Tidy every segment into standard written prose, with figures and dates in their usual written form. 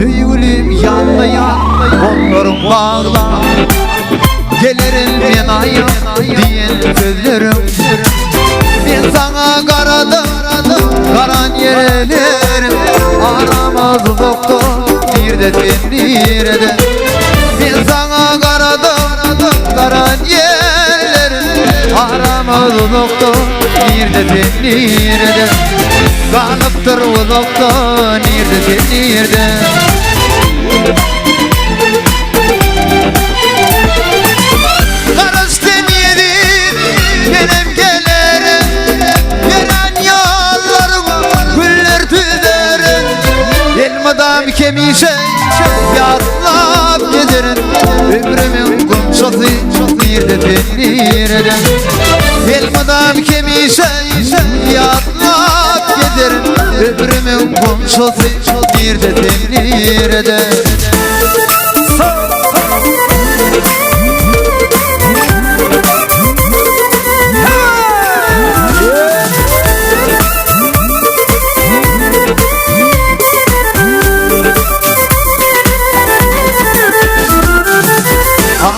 Tüyülüm yanla kollarım bağla. Gelirim ben ayım diyen sözlerim. Ben sana karadım karan yerlerim. Aramaz doktor nerede. Ben sana karadım karan yerlerim. Aramaz doktor nerede. Kalıptır o doktor nerede. Karıştın yedin benim gelirim. Gelen yollarım güller tüderim. Elmadam kemişe yatlap gezerim. Ömrümün kumşası nerede. Elmadam kemişe yatlap gezerim. Ömrümün kumşası nerede.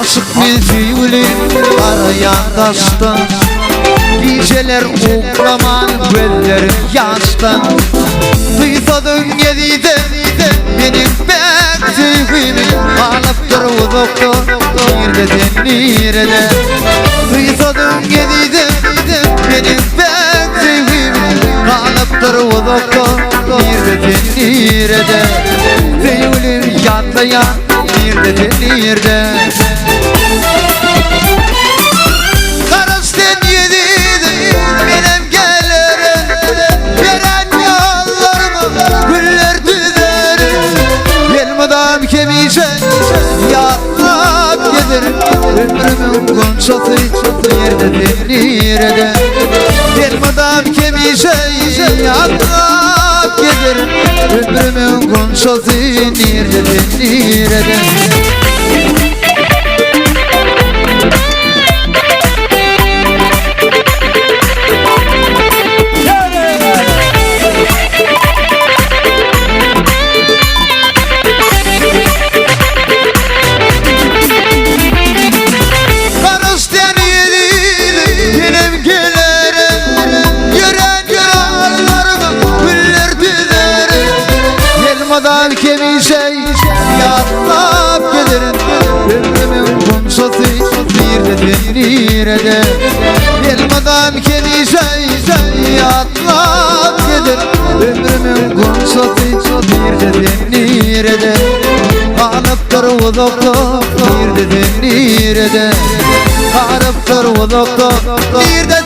Aşık müziğiyle arayan taştan. Geceler uğraman göllerim yaştan. Duysadın yedide benim pek sevgimin. Alıptır o doktor nerede. Duysadın yedide benim pek sevgimin. Alıptır o doktor nerede. Tüyülüm yanlayan nerede. Karıştın yedin benim gelirim. Veren yollarımı güller tüderim. Elmadan kemişe yatlap gezerim. Ömrümün kumşası nerede. Elmadan kemişe yatlap gezerim. Ömrümün kumşası nerede. Elmadan kemişe yatlap gelirim. Ömrümün kumşası nerede. Elmadan kemişe yatlap gelirim. Ömrümün kumşası nerede. Kalıptır o doktor nerede. Kalıptır o doktor nerede.